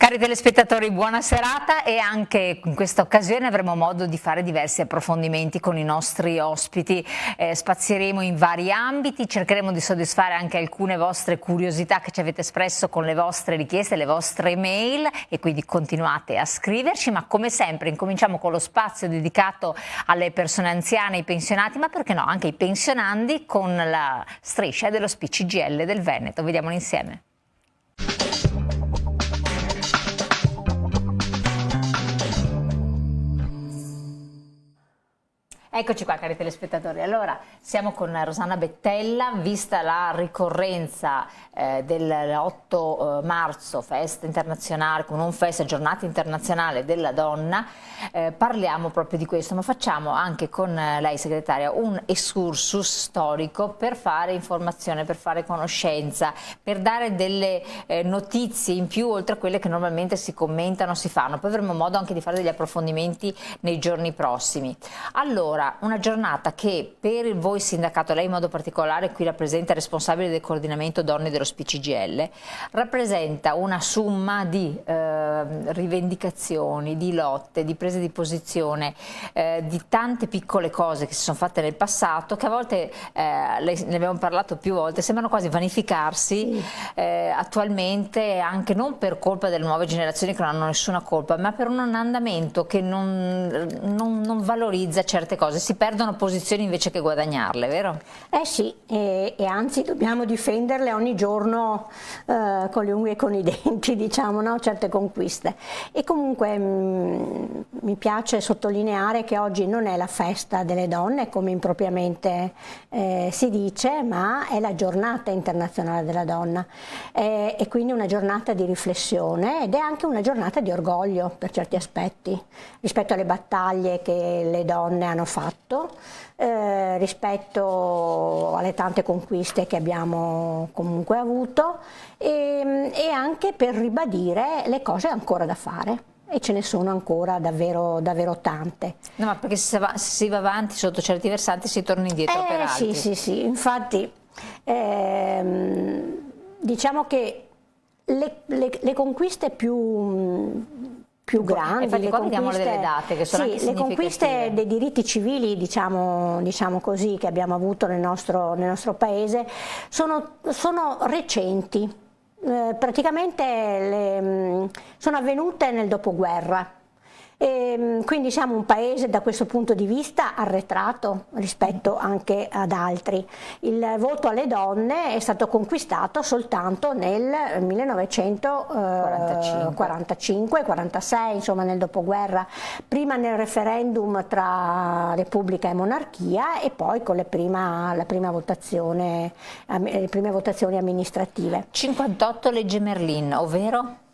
Cari telespettatori, buona serata, e anche in questa occasione avremo modo di fare diversi approfondimenti con i nostri ospiti. Spazieremo in vari ambiti, cercheremo di soddisfare anche alcune vostre curiosità che ci avete espresso con le vostre richieste, le vostre email, e quindi continuate a scriverci, ma come sempre incominciamo con lo spazio dedicato alle persone anziane, ai pensionati, ma perché no anche ai pensionandi, con la striscia dello CGIL del Veneto. Vediamolo insieme. Eccoci qua, cari telespettatori. Allora, siamo con Rosanna Bettella, vista la ricorrenza dell'8 marzo, festa internazionale, come non festa, giornata internazionale della donna, parliamo proprio di questo, ma facciamo anche con lei, segretaria, un excursus storico per fare informazione, per fare conoscenza, per dare delle notizie in più, oltre a quelle che normalmente si commentano, si fanno. Poi avremo modo anche di fare degli approfondimenti nei giorni prossimi. Allora, una giornata che per voi sindacato, lei in modo particolare qui rappresenta responsabile del coordinamento donne dello CGIL, rappresenta una somma di rivendicazioni, di lotte, di prese di posizione, di tante piccole cose che si sono fatte nel passato, che a volte, ne abbiamo parlato più volte, sembrano quasi vanificarsi attualmente, anche non per colpa delle nuove generazioni che non hanno nessuna colpa, ma per un andamento che non valorizza certe cose. Si perdono posizioni invece che guadagnarle, vero? Sì, e anzi dobbiamo difenderle ogni giorno con le unghie e con i denti, diciamo, no? Certe conquiste. E comunque mi piace sottolineare che oggi non è la festa delle donne, come impropriamente si dice, ma è la giornata internazionale della donna, e quindi una giornata di riflessione, ed è anche una giornata di orgoglio per certi aspetti, rispetto alle battaglie che le donne hanno fatto, rispetto alle tante conquiste che abbiamo comunque avuto, e anche per ribadire le cose ancora da fare, e ce ne sono ancora davvero, davvero tante. No, ma perché se si va avanti sotto certi versanti si torna indietro per altri. Sì, infatti diciamo che le conquiste più grandi, infatti qua vediamo delle date che sono anche le conquiste dei diritti civili, diciamo così, che abbiamo avuto nel nostro paese, sono recenti, praticamente sono avvenute nel dopoguerra. Quindi siamo un paese da questo punto di vista arretrato rispetto anche ad altri. Il voto alle donne è stato conquistato soltanto nel 1945-46, insomma nel dopoguerra, prima nel referendum tra Repubblica e monarchia, e poi con la prima votazione, le prime votazioni amministrative. 58 legge Merlin, ovvero?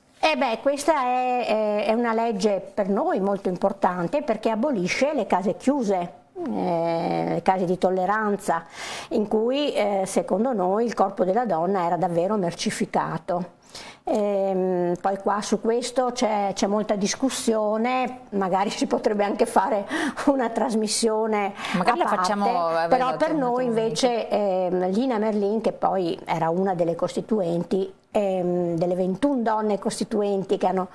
Questa è una legge per noi molto importante, perché abolisce le case chiuse, le case di tolleranza, in cui secondo noi il corpo della donna era davvero mercificato. Poi qua su questo c'è molta discussione, magari si potrebbe anche fare una trasmissione magari a parte, la facciamo, però per noi invece Lina Merlin, che poi era una delle costituenti, delle 21 donne costituenti che hanno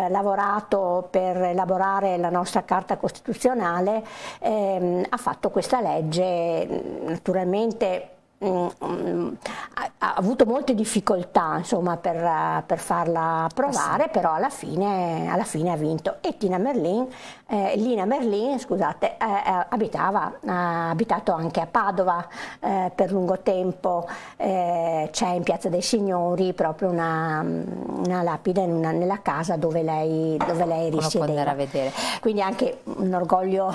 lavorato per elaborare la nostra Carta Costituzionale, ha fatto questa legge. Naturalmente ha avuto molte difficoltà, insomma, per farla approvare, però alla fine ha vinto. E Lina Merlin, scusate, ha abitato anche a Padova per lungo tempo. C'è in Piazza dei Signori proprio una lapide nella casa dove lei risiedeva. Quindi anche un orgoglio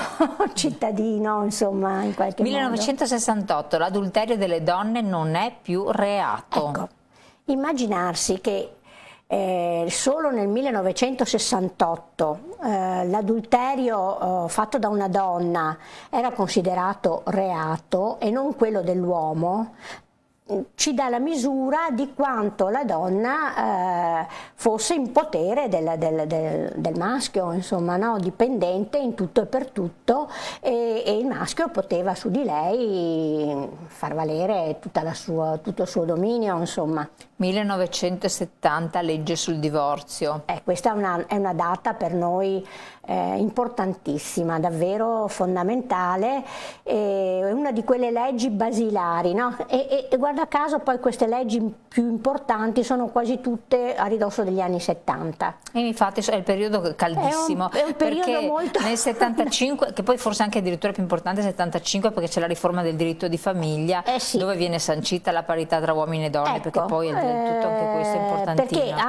cittadino, insomma, in qualche 1968, l'adulterio delle donne non è più reato. Ecco, immaginarsi che solo nel 1968 l'adulterio fatto da una donna era considerato reato e non quello dell'uomo, ci dà la misura di quanto la donna fosse in potere del maschio, insomma, no? Dipendente in tutto e per tutto, e il maschio poteva su di lei far valere tutto il suo dominio, insomma. 1970, legge sul divorzio. Questa è una data per noi importantissima, davvero fondamentale, è una di quelle leggi basilari, no? E guarda caso poi queste leggi più importanti sono quasi tutte a ridosso degli anni 70. E infatti è il periodo caldissimo, è un periodo perché molto... nel 75, che poi forse anche addirittura più importante, nel 75, perché c'è la riforma del diritto di famiglia, sì, dove viene sancita la parità tra uomini e donne, perché poi tutto anche questo è importantissimo. Perché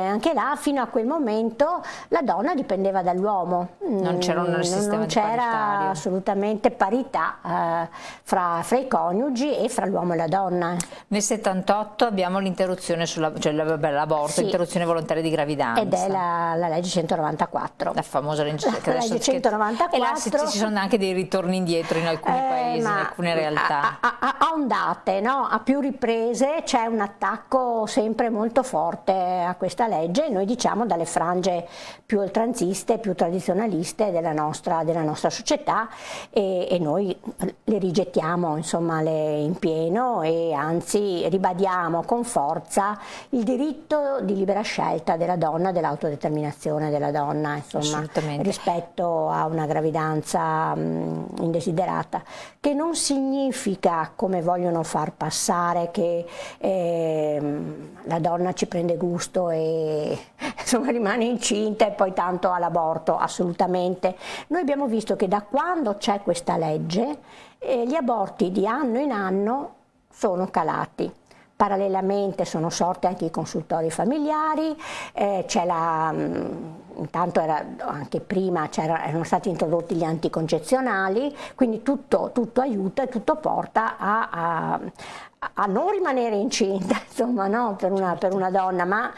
anche là, fino a quel momento, la donna dipendeva dall'uomo. Non c'era assolutamente parità fra i coniugi e fra l'uomo e la donna. Nel 78 abbiamo l'interruzione l'aborto, interruzione volontaria di gravidanza. Ed è la legge 194. La famosa legge, la legge 194. E là ci sono anche dei ritorni indietro in alcuni paesi, in alcune realtà. A ondate, no? A più riprese c'è un attacco sempre molto forte a questa legge, e noi diciamo dalle frange più oltranziste, più tradizionaliste della nostra società, e noi le rigettiamo, insomma, in pieno, e anzi ribadiamo con forza il diritto di libera scelta della donna, dell'autodeterminazione della donna, insomma, rispetto a una gravidanza indesiderata, che non significa, come vogliono far passare, che la donna ci prende gusto e insomma rimane incinta e poi tanto all'aborto. Assolutamente. Noi abbiamo visto che da quando c'è questa legge gli aborti di anno in anno sono calati. Parallelamente sono sorti anche i consultori familiari, intanto anche prima erano stati introdotti gli anticoncezionali, quindi tutto aiuta e tutto porta a non rimanere incinta, insomma, no? per una donna, ma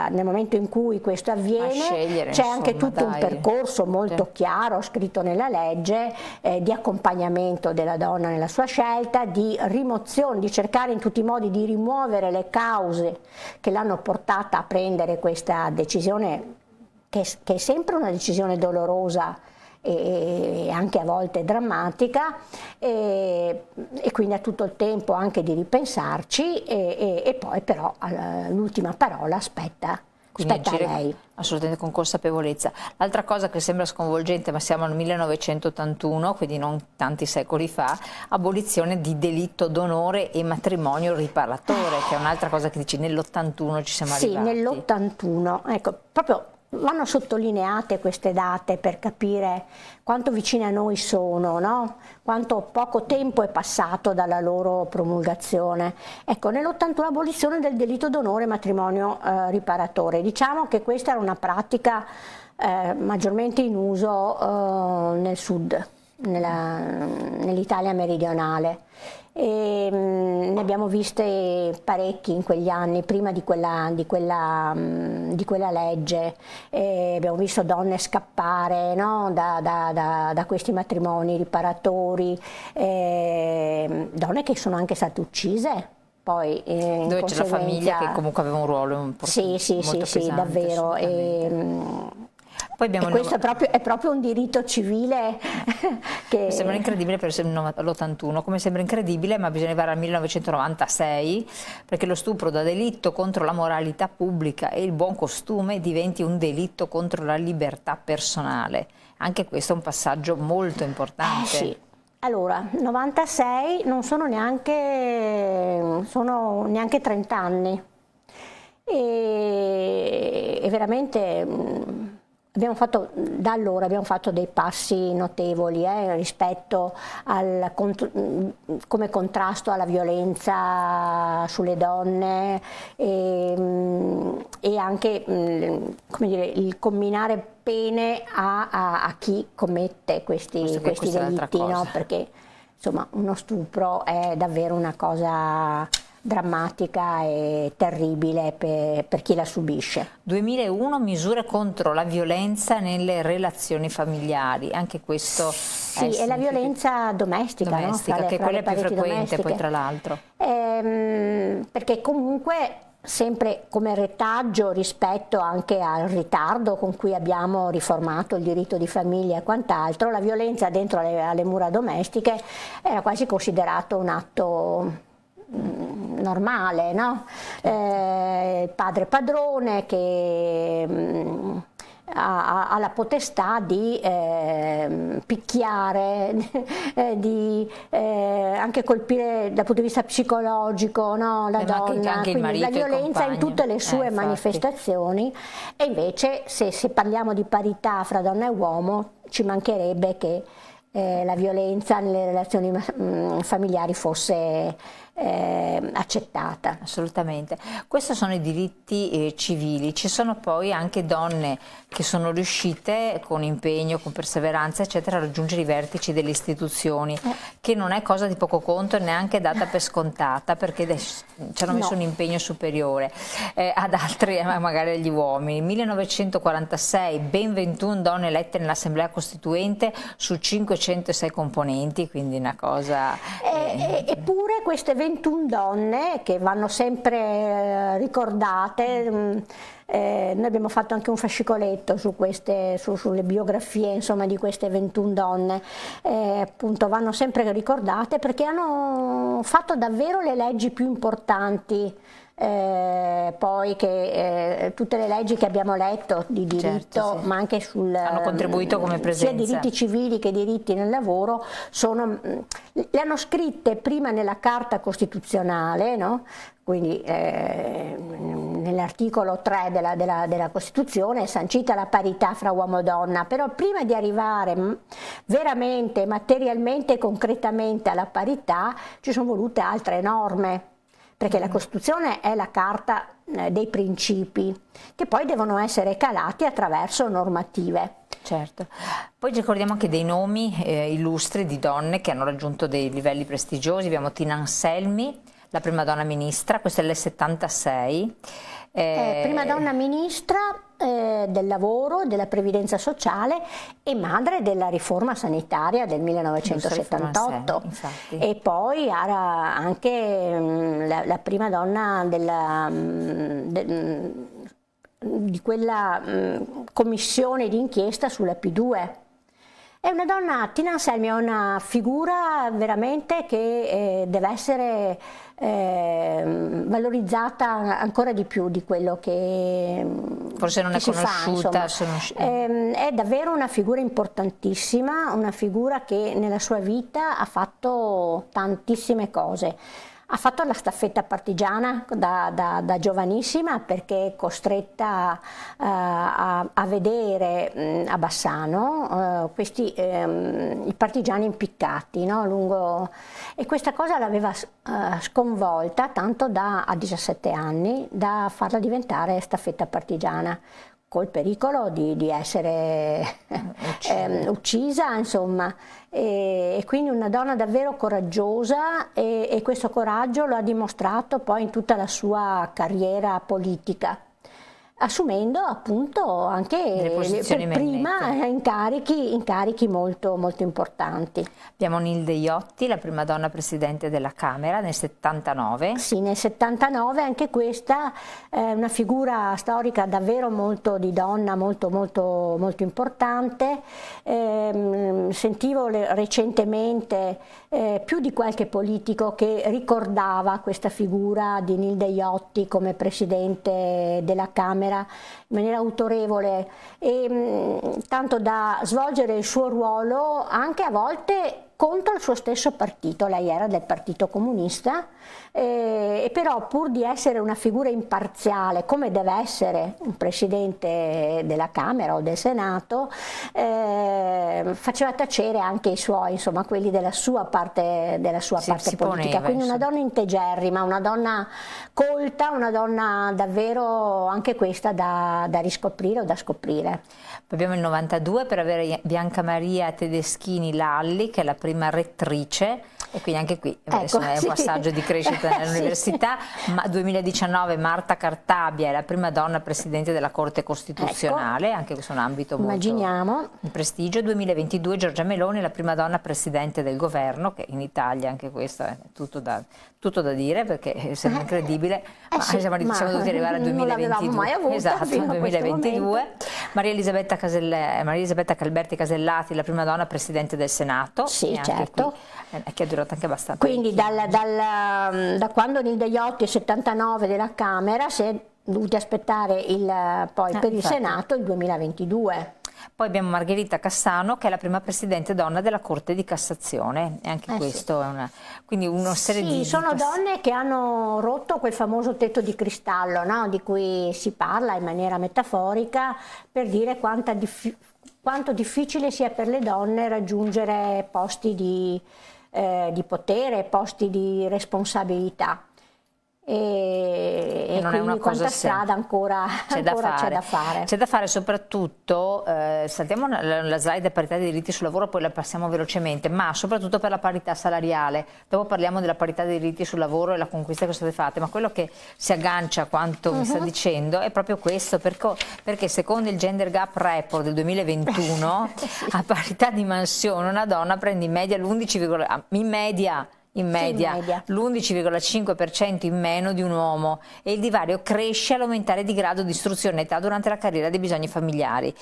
nel momento in cui questo avviene c'è anche tutto un percorso molto chiaro, scritto nella legge, di accompagnamento della donna nella sua scelta, di rimozione, di cercare in tutti i modi di rimuovere le cause che l'hanno portata a prendere questa decisione, che è sempre una decisione dolorosa e anche a volte drammatica, e quindi ha tutto il tempo anche di ripensarci, e poi però l'ultima parola spetta a lei. Assolutamente, con consapevolezza. L'altra cosa che sembra sconvolgente, ma siamo nel 1981, quindi non tanti secoli fa, abolizione di delitto d'onore e matrimonio riparatore, che è un'altra cosa che dici nell'81 ci siamo arrivati. Sì, nell'81, ecco, proprio vanno sottolineate queste date per capire quanto vicine a noi sono, no? Quanto poco tempo è passato dalla loro promulgazione. Ecco, nell'81 abolizione del delitto d'onore e matrimonio riparatore. Diciamo che questa era una pratica maggiormente in uso nel sud, nell'Italia meridionale. E ne abbiamo viste parecchi in quegli anni, prima di quella legge. Abbiamo visto donne scappare, no? da questi matrimoni riparatori, donne che sono anche state uccise. Poi, dove c'è la famiglia che comunque aveva un ruolo importante. Sì, davvero. Poi abbiamo questo è proprio un diritto civile che... Sembra incredibile per l'81, come sembra incredibile, ma bisogna arrivare al 1996 perché lo stupro da delitto contro la moralità pubblica e il buon costume diventi un delitto contro la libertà personale. Anche questo è un passaggio molto importante. Sì. Allora, 96 non sono neanche 30 anni e veramente... da allora abbiamo fatto dei passi notevoli rispetto come contrasto alla violenza sulle donne, e anche come dire, il comminare pene a chi commette questi delitti, no? Perché insomma uno stupro è davvero una cosa drammatica e terribile per chi la subisce. 2001, misure contro la violenza nelle relazioni familiari, anche questo sì, è la violenza domestica, no? Che quella è più frequente poi tra l'altro. Perché comunque sempre come retaggio rispetto anche al ritardo con cui abbiamo riformato il diritto di famiglia e quant'altro, la violenza dentro alle mura domestiche era quasi considerato un atto normale, no? Il padre padrone che ha la potestà di picchiare, di anche colpire dal punto di vista psicologico, no? La donna, anche quindi la violenza in tutte le sue manifestazioni. E invece se parliamo di parità fra donna e uomo ci mancherebbe che la violenza nelle relazioni familiari fosse accettata. Assolutamente. Questi sono i diritti civili. Ci sono poi anche donne che sono riuscite con impegno, con perseveranza eccetera a raggiungere i vertici delle istituzioni, che non è cosa di poco conto e neanche data per scontata, perché ci hanno messo un impegno superiore ad altri, magari agli uomini. 1946 ben 21 donne elette nell'Assemblea Costituente su 506 componenti, quindi una cosa... Eppure queste 21 donne che vanno sempre ricordate, noi abbiamo fatto anche un fascicoletto sulle biografie, insomma, di queste 21 donne, appunto vanno sempre ricordate perché hanno fatto davvero le leggi più importanti. Poi che tutte le leggi che abbiamo letto di diritto, certo, sì, ma anche hanno contribuito come presenza, sia diritti civili che diritti nel lavoro, le hanno scritte prima nella Carta Costituzionale, no? Quindi nell'articolo 3 della Costituzione è sancita la parità fra uomo e donna, però prima di arrivare veramente, materialmente, concretamente alla parità ci sono volute altre norme, perché la Costituzione è la carta dei principi che poi devono essere calati attraverso normative. Certo, poi ricordiamo anche dei nomi illustri di donne che hanno raggiunto dei livelli prestigiosi. Abbiamo Tina Anselmi, la prima donna ministra, questa è l'76. Prima donna ministra del lavoro, della previdenza sociale e madre della riforma sanitaria del 1978, e poi era anche la prima donna di quella commissione d'inchiesta sulla P2. È una donna, Tina Anselmi è una figura veramente che deve essere valorizzata ancora di più di quello che forse non è conosciuta. È davvero una figura importantissima, una figura che nella sua vita ha fatto tantissime cose. Ha fatto la staffetta partigiana da giovanissima, perché è costretta a vedere a Bassano i partigiani impiccati, no? E questa cosa l'aveva sconvolta tanto a 17 anni da farla diventare staffetta partigiana, col pericolo di essere uccisa, insomma, e quindi una donna davvero coraggiosa, e questo coraggio lo ha dimostrato poi in tutta la sua carriera politica, assumendo appunto anche prima incarichi molto, molto importanti. Abbiamo Nilde Iotti, la prima donna presidente della Camera nel 79. Sì, nel 79, anche questa è una figura storica davvero molto di donna, molto, molto, molto importante. Sentivo recentemente più di qualche politico che ricordava questa figura di Nilde Iotti come presidente della Camera in maniera autorevole, tanto da svolgere il suo ruolo anche a volte contro il suo stesso partito. Lei era del Partito Comunista, e però pur di essere una figura imparziale, come deve essere un presidente della Camera o del Senato, faceva tacere anche i suoi, insomma, quelli della sua parte politica. Poneva, quindi una donna integerrima, una donna colta, una donna davvero anche questa da riscoprire o da scoprire. Poi abbiamo il 92 per avere Bianca Maria Tedeschini Lalli, che è la prima rettrice E quindi anche qui Ecco, è un passaggio di crescita nell'università. Ma 2019 Marta Cartabia è la prima donna presidente della Corte Costituzionale, ecco, anche questo è un ambito molto immaginiamo. di prestigio. 2022 Giorgia Meloni è la prima donna presidente del governo, che in Italia anche questo è tutto da dire, perché sembra incredibile, ma sì, siamo dovuti arrivare al non l'avevamo 2022. mai avuta Esatto, fino a questo 2022. Maria Elisabetta Calberti Casellati, la prima donna presidente del Senato. Sì, e anche certo. qui, che è durata anche abbastanza. Quindi da quando Nilde Iotti, 79 della Camera, si è dovuti aspettare poi per il infatti. Senato il 2022. Poi abbiamo Margherita Cassano, che è la prima presidente donna della Corte di Cassazione, e anche questo sì. è quindi una serie Sì, sono donne che hanno rotto quel famoso tetto di cristallo, no? Di cui si parla in maniera metaforica, per dire quanto difficile sia per le donne raggiungere posti di potere, posti di responsabilità. E non è una quindi quanta cosa strada ancora c'è da fare. C'è da fare soprattutto, saltiamo la slide parità dei diritti sul lavoro, poi la passiamo velocemente, ma soprattutto per la parità salariale. Dopo parliamo della parità dei diritti sul lavoro e la conquista che sono state fatte, ma quello che si aggancia a quanto mi sta dicendo è proprio questo, perché secondo il Gender Gap Report del 2021, a parità di mansione una donna prende in media l'11,5% in meno di un uomo, e il divario cresce all'aumentare di grado di istruzione e età durante la carriera dei bisogni familiari.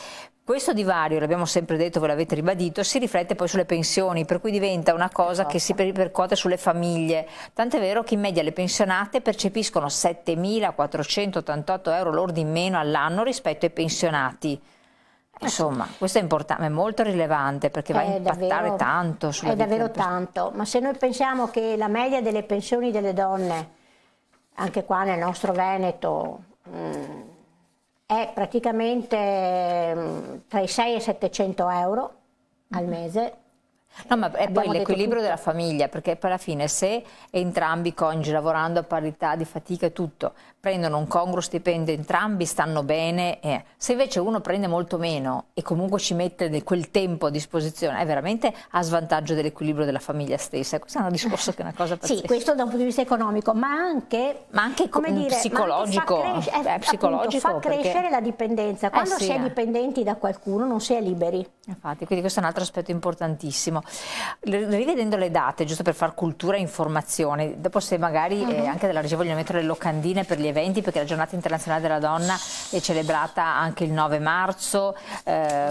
Questo divario, l'abbiamo sempre detto, ve l'avete ribadito, si riflette poi sulle pensioni, per cui diventa una cosa che si ripercuote sulle famiglie. Tant'è vero che in media le pensionate percepiscono 7.488 euro lordi in meno all'anno rispetto ai pensionati. Insomma, questo è importante, è molto rilevante, perché va a impattare tanto sulla vita. È davvero tanto, ma se noi pensiamo che la media delle pensioni delle donne, anche qua nel nostro Veneto, è praticamente tra i 6 e i 700 euro al mese. No, ma è poi l'equilibrio della famiglia, perché poi alla fine se entrambi i coniugi, lavorando a parità di fatica e tutto, prendono un congruo stipendio, entrambi stanno bene, se invece uno prende molto meno e comunque ci mette quel tempo a disposizione, è veramente a svantaggio dell'equilibrio della famiglia stessa. Questo è un discorso che è una cosa pazzesca. Sì, questo da un punto di vista economico, ma anche come dire, psicologico. Fa crescere la dipendenza. Quando si è dipendenti da qualcuno non si è liberi. Infatti, quindi questo è un altro aspetto importantissimo. Rivedendo le date, giusto per far cultura e informazione, dopo se magari anche della regia vogliono mettere le locandine per gli eventi, perché la giornata internazionale della donna è celebrata anche il 9 marzo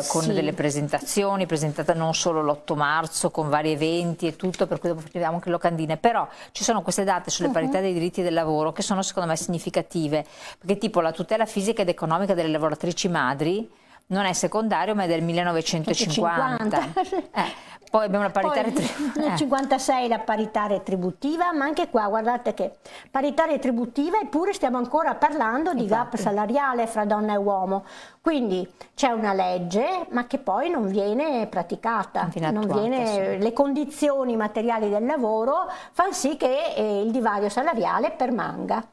con delle presentazioni, presentata non solo l'8 marzo con vari eventi e tutto, per cui dopo facciamo anche le locandine, però ci sono queste date sulle parità dei diritti del lavoro che sono secondo me significative, perché tipo la tutela fisica ed economica delle lavoratrici madri non è secondario, ma è del 1950. Poi abbiamo la parità retributiva. Nel 1956 la parità retributiva, ma anche qua guardate che parità retributiva, eppure stiamo ancora parlando di gap salariale fra donna e uomo. Quindi c'è una legge, ma che poi non viene praticata. Le condizioni materiali del lavoro fanno sì che il divario salariale permanga.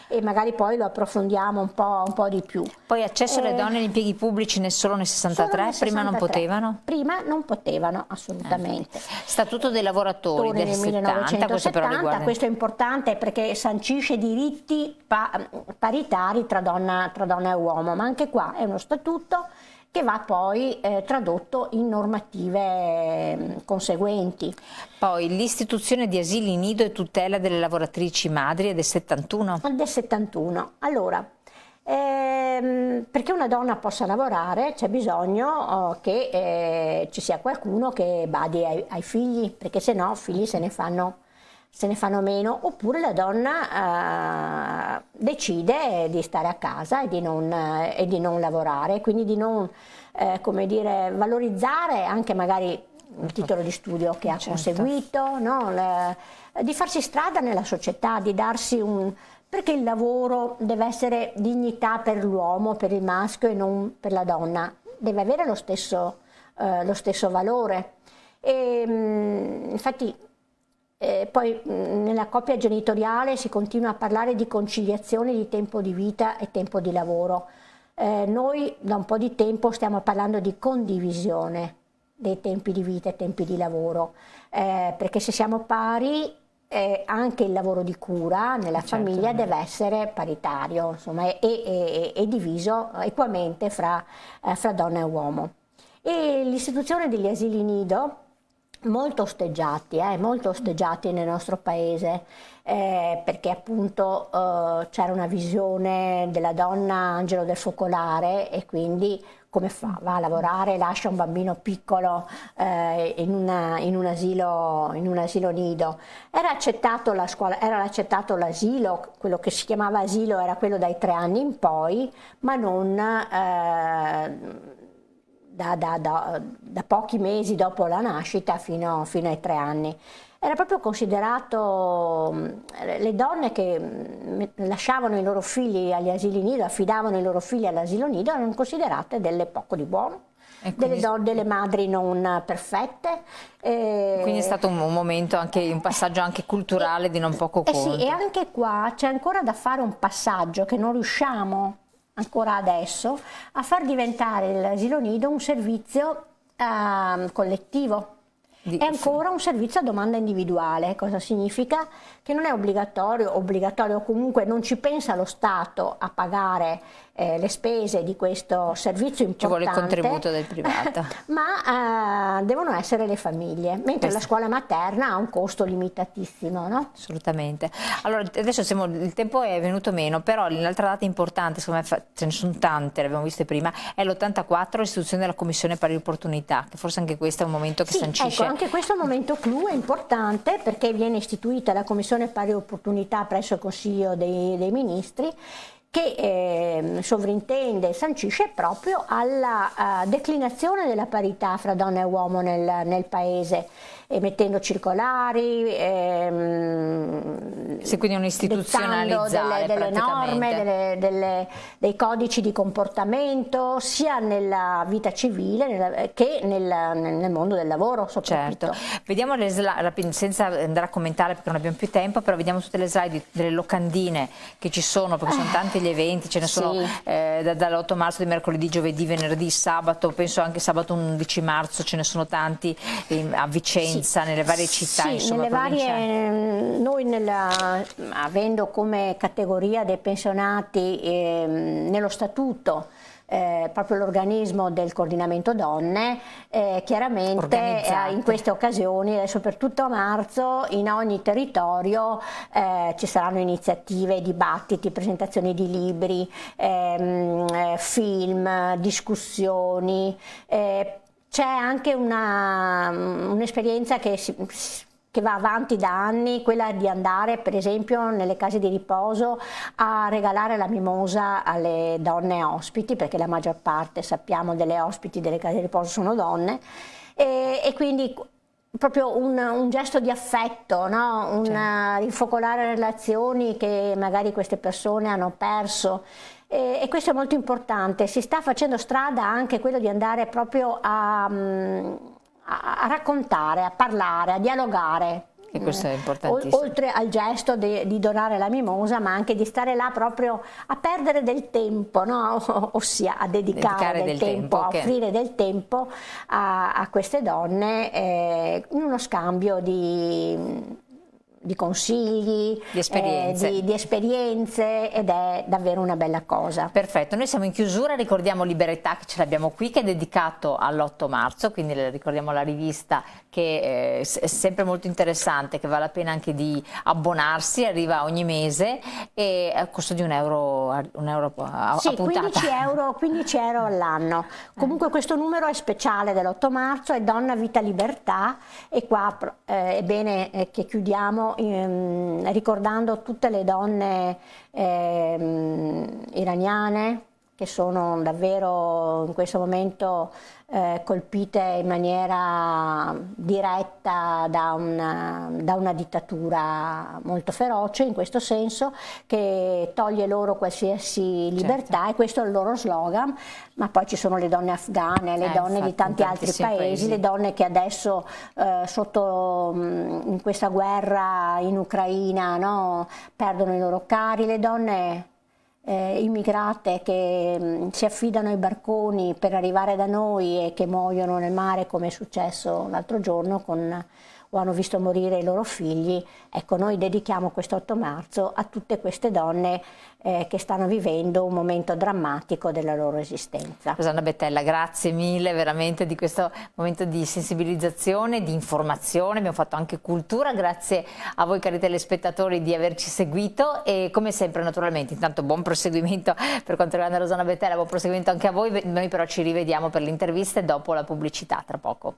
E magari poi lo approfondiamo un po' di più. Poi accesso alle donne agli impieghi pubblici solo nel 63, prima non potevano? Prima non potevano, assolutamente. Statuto dei lavoratori del 1970, questo è importante perché sancisce diritti paritari tra donna e uomo, ma anche qua è uno statuto che va poi tradotto in normative conseguenti. Poi l'istituzione di asili nido e tutela delle lavoratrici madri è del 71? Del 71. Allora, perché una donna possa lavorare c'è bisogno che ci sia qualcuno che badi ai figli, perché se no figli se ne fanno meno, oppure la donna decide di stare a casa e di non lavorare, quindi di non come dire, valorizzare anche magari il titolo di studio che ha conseguito, no? Di farsi strada nella società, di darsi perché il lavoro deve essere dignità per l'uomo, per il maschio e non per la donna, deve avere lo stesso valore. E, infatti poi nella coppia genitoriale si continua a parlare di conciliazione di tempo di vita e tempo di lavoro. Noi da un po' di tempo stiamo parlando di condivisione dei tempi di vita e tempi di lavoro, perché se siamo pari anche il lavoro di cura nella famiglia deve essere paritario, insomma, e diviso equamente fra donna e uomo. E l'istituzione degli asili nido, molto osteggiati nel nostro paese, perché appunto c'era una visione della donna angelo del focolare, e quindi come fa? Va a lavorare, lascia un bambino piccolo in un asilo nido. Era accettato la scuola, era accettato l'asilo, quello che si chiamava asilo era quello dai 3 anni in poi, ma non da pochi mesi dopo la nascita fino ai 3 anni. Era proprio considerato, le donne che lasciavano i loro figli agli asili nido, affidavano i loro figli all'asilo nido, erano considerate delle poco di buono, delle madri non perfette. Quindi è stato un momento, un passaggio anche culturale di non poco conto. Sì, e anche qua c'è ancora da fare un passaggio che non riusciamo ancora adesso a far diventare l'asilo nido un servizio collettivo. È ancora un servizio a domanda individuale. Cosa significa? Che non è obbligatorio o comunque non ci pensa lo Stato a pagare le spese di questo servizio importante. Ci vuole il contributo del privato. Ma devono essere le famiglie, mentre la scuola materna ha un costo limitatissimo, no? Assolutamente. Allora, adesso il tempo è venuto meno, però l'altra data importante, secondo me ce ne sono tante, le abbiamo viste prima, è l'84, l'istituzione della Commissione Pari Opportunità, che forse anche questo è un momento che sancisce. Ecco, anche questo è un momento clou, è importante, perché viene istituita la Commissione Pari Opportunità presso il Consiglio dei Ministri, che sovrintende e sancisce proprio alla declinazione della parità fra donna e uomo nel Paese, mettendo circolari, quindi un'istituzionalizzare delle norme, dei codici di comportamento, sia nella vita civile che nel mondo del lavoro soprattutto. Certo. Vediamo le slide, senza andare a commentare perché non abbiamo più tempo, però vediamo tutte le slide delle locandine che ci sono, perché sono tanti gli eventi, ce ne sono dall'8 marzo, di mercoledì, giovedì, venerdì, sabato, penso anche sabato 11 marzo, ce ne sono tanti a Vicenza, nelle varie città, insomma, noi avendo come categoria dei pensionati nello statuto proprio l'organismo del coordinamento donne, chiaramente in queste occasioni, soprattutto a marzo, in ogni territorio ci saranno iniziative, dibattiti, presentazioni di libri, film, discussioni. C'è anche un'esperienza che va avanti da anni, quella di andare per esempio nelle case di riposo a regalare la mimosa alle donne ospiti, perché la maggior parte, sappiamo, delle ospiti delle case di riposo sono donne, e quindi proprio un gesto di affetto, no? Rinfocolare relazioni che magari queste persone hanno perso. E questo è molto importante. Si sta facendo strada anche quello di andare proprio a raccontare, a parlare, a dialogare. E questo è importantissimo. Oltre al gesto di donare la mimosa, ma anche di stare là proprio a perdere del tempo, no? Ossia a dedicare del tempo, a offrire del tempo a queste donne in uno scambio di consigli, di esperienze, ed è davvero una bella cosa. Perfetto, noi siamo in chiusura, ricordiamo Libertà, che ce l'abbiamo qui, che è dedicato all'8 marzo, quindi ricordiamo la rivista, che è sempre molto interessante, che vale la pena anche di abbonarsi, arriva ogni mese e a costo di €1 a puntata. 15 euro all'anno. Comunque questo numero è speciale dell'8 marzo, è Donna, Vita, Libertà, e qua è bene che chiudiamo ricordando tutte le donne iraniane che sono davvero in questo momento colpite in maniera diretta da una dittatura molto feroce, in questo senso, che toglie loro qualsiasi libertà. Certo. E questo è il loro slogan, ma poi ci sono le donne afghane, le donne di tanti altri paesi, le donne che adesso in questa guerra in Ucraina, no, perdono i loro cari, le donne immigrate che si affidano ai barconi per arrivare da noi e che muoiono nel mare, come è successo l'altro giorno o hanno visto morire i loro figli. Ecco, noi dedichiamo questo 8 marzo a tutte queste donne che stanno vivendo un momento drammatico della loro esistenza. Rosanna Bettella, grazie mille veramente di questo momento di sensibilizzazione, di informazione, abbiamo fatto anche cultura, grazie a voi cari telespettatori di averci seguito e come sempre naturalmente intanto buon proseguimento per quanto riguarda Rosanna Bettella, buon proseguimento anche a voi, noi però ci rivediamo per le interviste dopo la pubblicità tra poco.